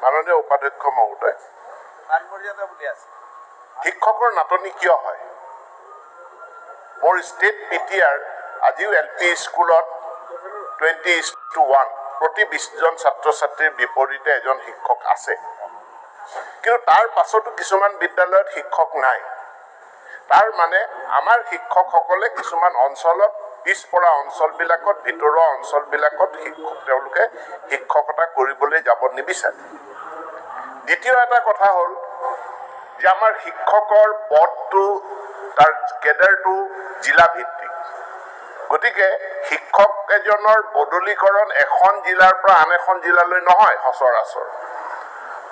মাননীয় উপাধ্যক্ষ মহোদয় শিক্ষকৰ নাটনি কিয় হয় মোৰ ষ্টেট পিটিআৰ আজিও এলপি স্কুলত 20:1 প্ৰতি 20 জন ছাত্ৰ ছাত্ৰীৰ বিপৰীতে এজন শিক্ষক আছে কিন্তু তাৰ পাছতো কিছুমান বিদ্যালয়ত শিক্ষক নাই তাৰ মানে আমাৰ শিক্ষকসকলে কিছুমান অঞ্চলত পিছপৰা অঞ্চলবিলাকত ভিতৰুৱা অঞ্চলবিলাকত তেওঁলোকে শিক্ষকতা কৰিবলৈ যাব নিবিচাৰে দ্বিতীয় এটা কথা হ'ল যে আমাৰ শিক্ষকৰ পদটো তাৰ কেডাৰটো জিলা ভিত্তিক গতিকে শিক্ষক এজনৰ বদলীকৰণ এখন জিলাৰ পৰা আন এখন জিলালৈ নহয় সচৰাচৰ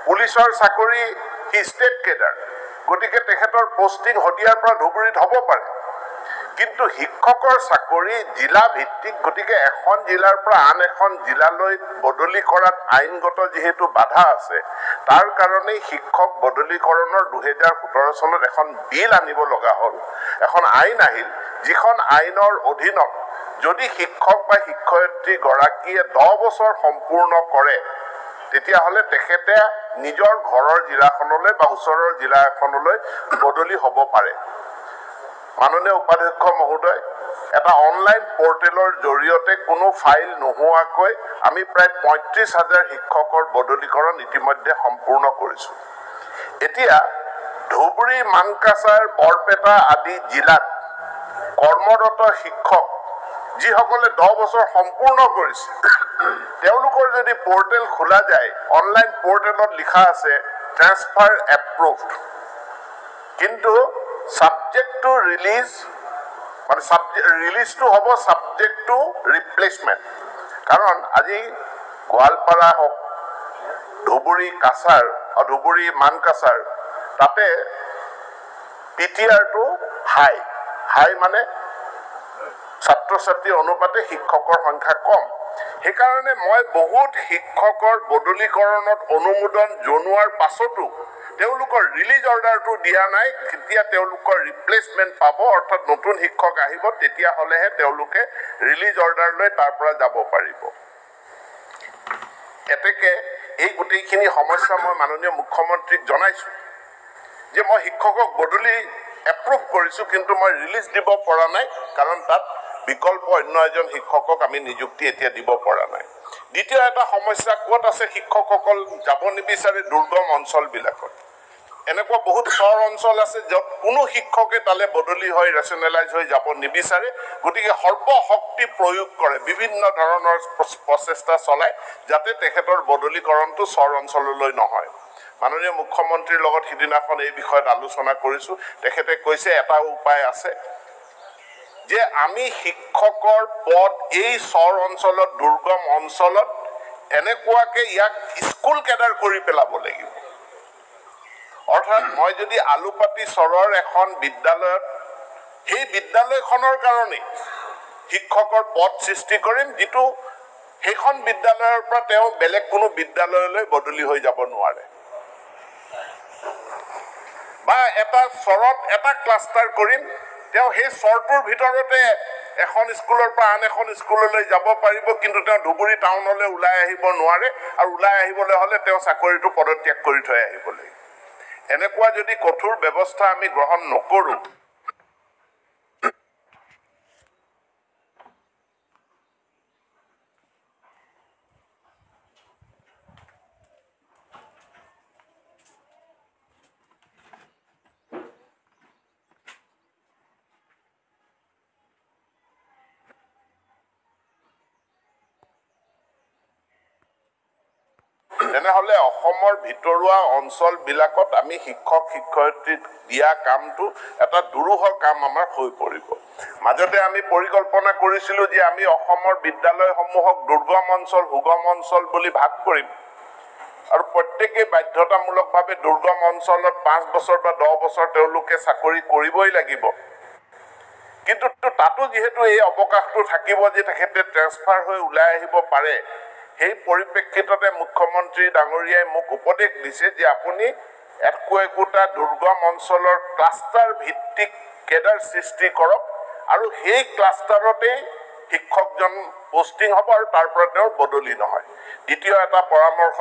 পুলিচৰ চাকৰি হি ষ্টেট কেডাৰ গতিকে তেখেতৰ পোষ্টিং হদিয়াৰ পৰা ধুবুৰীত হ'ব পাৰে কিন্তু শিক্ষকৰ চাকৰি জিলা ভিত্তিক গতিকে এখন জিলাৰ পৰা আন এখন জিলালৈ বদলি কৰাত আইনগত যেহেতু বাধা আছে তাৰ কাৰণে শিক্ষক বদলীকৰণৰ 2017 চনত এখন বিল আনিব লগা হ'ল এখন আইন আহিল যিখন আইনৰ অধীনত যদি শিক্ষক বা শিক্ষয়িত্ৰী গৰাকীয়ে 10 বছৰ সম্পূৰ্ণ কৰে তেতিয়াহ'লে তেখেতে নিজৰ ঘৰৰ জিলাখনলৈ বা ওচৰৰ জিলা এখনলৈ বদলি হ'ব পাৰে মাননীয় উপাধ্যক্ষ মহোদয় এটা অনলাইন পোৰ্টেলৰ জৰিয়তে কোনো ফাইল নোহোৱাকৈ আমি প্ৰায় 35,000 শিক্ষকৰ বদলীকৰণ ইতিমধ্যে সম্পূৰ্ণ কৰিছোঁ এতিয়া ধুবুৰী মানকাছাৰ বৰপেটা আদি জিলাত কৰ্মৰত শিক্ষক যিসকলে 10 বছৰ সম্পূৰ্ণ কৰিছে তেওঁলোকৰ যদি পোৰ্টেল খোলা যায় অনলাইন পোৰ্টেলত লিখা আছে ট্ৰান্সফাৰ এপ্ৰুভড কিন্তু subject to release মানে release to হ'ব subject to replacement কাৰণ আজি গোৱালপাৰা হওক ধুবুৰী কাছাৰ আৰু ধুবুৰী মানকাছাৰ তাতে পিটিআৰটো হাই মানে ছাত্ৰ ছাত্ৰীৰ অনুপাতে শিক্ষকৰ সংখ্যা কম সেইকাৰণে মই বহুত শিক্ষকৰ বদলীকৰণত অনুমোদন জনোৱাৰ পাছতো তেওঁলোকৰ ৰিলিজ অৰ্ডাৰটো দিয়া নাই কেতিয়া তেওঁলোকৰ ৰিপ্লেচমেণ্ট পাব অৰ্থাৎ নতুন শিক্ষক আহিব তেতিয়া হলেহে তেওঁলোকে ৰিলিজ অৰ্ডাৰ লৈ তাৰ পৰা যাব পাৰিব এতেকে এই গোটেইখিনি সমস্যা মই মাননীয় মুখ্যমন্ত্ৰীক জনাইছো যে মই শিক্ষকক বদলি এপ্ৰুভ কৰিছো কিন্তু মই ৰিলিজ দিব পৰা নাই কাৰণ তাত বিকল্প অন্য এজন শিক্ষকক আমি নিযুক্তি এতিয়া দিব পৰা নাই দ্বিতীয় এটা সমস্যা ক'ত আছে শিক্ষকসকল যাব নিবিচাৰে দুৰ্গম অঞ্চলবিলাকত এনেকুৱা বহুত চৰ অঞ্চল আছে য'ত কোনো শিক্ষকে তালে বদলি হৈ ৰেচনেলাইজ হৈ যাব নিবিচাৰে গতিকে সৰ্বশক্তি প্ৰয়োগ কৰে বিভিন্ন ধৰণৰ প্ৰচেষ্টা চলায় যাতে তেখেতৰ বদলীকৰণটো চৰ অঞ্চললৈ নহয় মাননীয় মুখ্যমন্ত্ৰীৰ লগত সিদিনাখন এই বিষয়ত আলোচনা কৰিছো তেখেতে কৈছে এটা উপায় আছে যে আমি শিক্ষকৰ পদ এই চৰ অঞ্চলত দুৰ্গম অঞ্চলত এনেকুৱাকে ইয়াক স্কুল কেডাৰ কৰি পেলাব লাগিব অৰ্থাৎ মই যদি আলুপাতি চৰৰ এখন বিদ্যালয়ত সেই বিদ্যালয়খনৰ কাৰণে শিক্ষকৰ পদ সৃষ্টি কৰিম যিটো সেইখন বিদ্যালয়ৰ পৰা তেওঁ বেলেগ কোনো বিদ্যালয়লৈ বদলি হৈ যাব নোৱাৰে বা এটা চৰত এটা ক্লাষ্টাৰ কৰিম তেওঁ সেই চৰটোৰ ভিতৰতে এখন স্কুলৰ পৰা আন এখন স্কুললৈ যাব পাৰিব কিন্তু তেওঁ ধুবুৰী টাউনলৈ ওলাই আহিব নোৱাৰে আৰু ওলাই আহিবলৈ হ'লে তেওঁ চাকৰিটো পদত্যাগ কৰি থৈ আহিব লাগিব এনেকুৱা যদি কঠোৰ ব্যৱস্থা আমি গ্ৰহণ নকৰো তেনেহলে অসমৰ ভিতৰুৱা অঞ্চলবিলাকত আমি শিক্ষক শিক্ষয়িত্ৰী দিয়া কামটো এটা দুৰূহ কাম আমাৰ হৈ পৰিব মাজতে আমি পৰিকল্পনা কৰিছিলো যে আমি অসমৰ বিদ্যালয়সমূহক দুৰ্গম অঞ্চল সুগম অঞ্চল বুলি ভাগ কৰিম আৰু প্ৰত্যেকই বাধ্যতামূলকভাৱে দুৰ্গম অঞ্চলত 5 বছৰ বা 10 বছৰ তেওঁলোকে চাকৰি কৰিবই লাগিব কিন্তু তাতো যেহেতু এই অৱকাশটো থাকিব যে তেখেতে ট্ৰান্সফাৰ হৈ ওলাই আহিব পাৰে সেই পৰিপ্ৰেক্ষিততে মুখ্যমন্ত্ৰী ডাঙৰীয়াই মোক উপদেশ দিছে যে আপুনি একোটা দুৰ্গম অঞ্চলৰ ক্লাষ্টাৰ ভিত্তিক কেডাৰ সৃষ্টি কৰক আৰু সেই ক্লাষ্টাৰতে শিক্ষকজন পোষ্টিং হ'ব আৰু তাৰ পৰা তেওঁৰ বদলি নহয়। দ্বিতীয় এটা পৰামৰ্শ,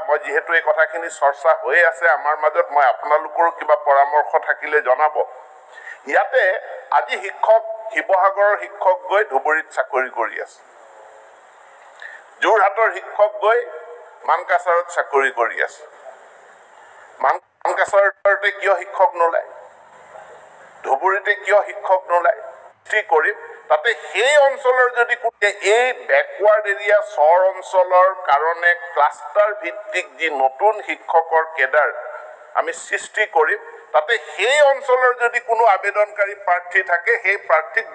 মই যিহেতু এই কথাখিনি চৰ্চা হৈ আছে আমাৰ মাজত, মই আপোনালোকৰো কিবা পৰামৰ্শ থাকিলে জনাব। ইয়াতে আজি শিৱসাগৰৰ শিক্ষক গৈ ধুবুৰীত চাকৰি কৰি আছে, যোৰহাটৰ শিক্ষক গৈ মানকাছাৰত চাকৰি কৰি আছে। মানকাছাৰতে কিয় শিক্ষক নোলায়, ধুবুৰীতে কিয় শিক্ষক নোলায় কৰিম। তাতে সেই অঞ্চলৰ যদি এই বেকৱাৰ্ড এৰিয়া চৰ অঞ্চলৰ কাৰণে ক্লাষ্টাৰ ভিত্তিক যি নতুন শিক্ষকৰ কেডাৰ আমি সৃষ্টি কৰিম, তাতে সেই অঞ্চলৰ যদি কোনো আবেদনকাৰী প্ৰাৰ্থী থাকে, সেই প্ৰাৰ্থীক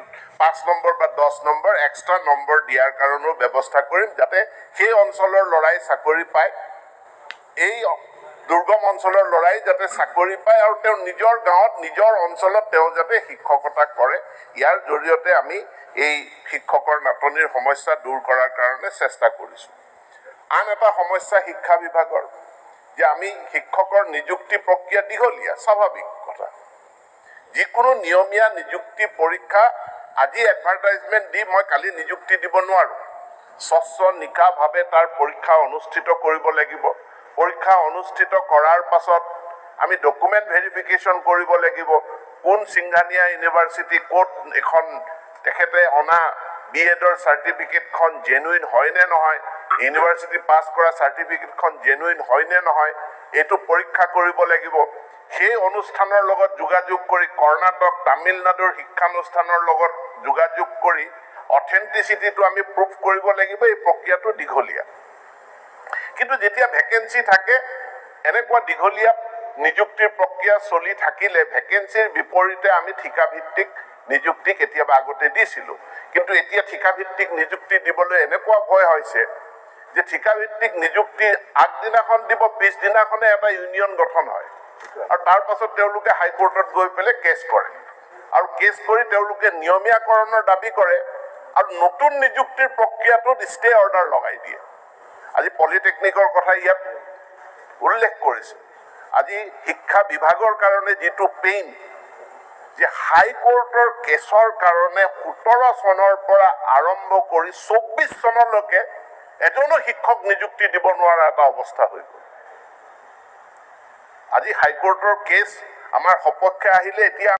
5 নম্বৰ বা 10 নম্বৰ এক্সট্ৰা নম্বৰ দিয়াৰ কাৰণেও ব্যৱস্থা কৰিম, যাতে সেই অঞ্চলৰ ল'ৰাই চাকৰি পায়, এই দুৰ্গম অঞ্চলৰ ল'ৰাই যাতে চাকৰি পায় আৰু তেওঁ নিজৰ গাঁৱত নিজৰ অঞ্চলত তেওঁ যাতে শিক্ষকতা কৰে। ইয়াৰ জৰিয়তে আমি এই শিক্ষকৰ নাটনিৰ সমস্যা দূৰ কৰাৰ কাৰণে চেষ্টা কৰিছোঁ। আন এটা সমস্যা শিক্ষা বিভাগৰ, যে আমি শিক্ষকৰ নিযুক্তি প্ৰক্ৰিয়া দীঘলীয়া, স্বাভাৱিক কথা। যিকোনো নিয়মীয়া নিযুক্তি পৰীক্ষা আজি এডভাৰটাইজমেণ্ট দি মই কালি নিযুক্তি দিব নোৱাৰোঁ। স্বচ্ছ নিকাভাৱে তাৰ পৰীক্ষা অনুষ্ঠিত কৰিব লাগিব। পৰীক্ষা অনুষ্ঠিত কৰাৰ পাছত আমি ডকুমেণ্ট ভেৰিফিকেশ্যন কৰিব লাগিব। কোন সিংঘানিয়া ইউনিভাৰ্চিটি, ক'ত এখন তেখেতে অনা BEdৰ চাৰ্টিফিকেটখন জেনুইন হয় নে নহয়, ইউনিভাৰ্চিটি পাছ কৰা চাৰ্টিফিকেটখন জেনুইন হয় নে নহয়, এইটো পৰীক্ষা কৰিব লাগিব। সেই অনুষ্ঠানৰ লগত যোগাযোগ কৰি কৰ্ণাটক, তামিলনাডুৰ শিক্ষানুষ্ঠানৰ লগত যোগাযোগ কৰি অথেণ্টিচিটিটো আমি প্ৰুভ কৰিব লাগিব। এই প্ৰক্ৰিয়াটো দীঘলীয়া। কিন্তু যেতিয়া ভেকেঞ্চি থাকে, এনেকুৱা দীঘলীয়া নিযুক্তিৰ প্ৰক্ৰিয়া চলি থাকিলে ভেকেঞ্চিৰ বিপৰীতে আমি ঠিকাভিত্তিক নিযুক্তি কেতিয়াবা আগতে দিছিলোঁ। কিন্তু এতিয়া ঠিকাভিত্তিক নিযুক্তি দিবলৈ এনেকুৱা ভয় হৈছে যে ঠিকাভিত্তিক নিযুক্তি আগদিনাখন দিব, পিছদিনাখনে এটা ইউনিয়ন গঠন হয় আৰু তাৰ পাছত তেওঁলোকে হাইকোৰ্টত গৈ পেলাই কেছ কৰে আৰু কেছ কৰি তেওঁলোকে নিয়মীয়াকৰণৰ দাবী কৰে আৰু নতুন নিযুক্তিৰ প্ৰক্ৰিয়াটোত ষ্টে অৰ্ডাৰ লগাই দিয়ে। আজি পলিটেকনিকৰ কথা ইয়াত উল্লেখ কৰিছে। আজি শিক্ষা বিভাগৰ কাৰণে যিটো পেইন, যে হাইকোৰ্টৰ কেছৰ কাৰণে 17 চনৰ পৰা আৰম্ভ কৰি 24 চনলৈকে এজনো শিক্ষক নিযুক্তি দিব নোৱাৰা এটা অৱস্থা হৈ গ'ল। আজি হাইকোৰ্টৰ কেছ আমাৰ সপক্ষে আহিলে এতিয়া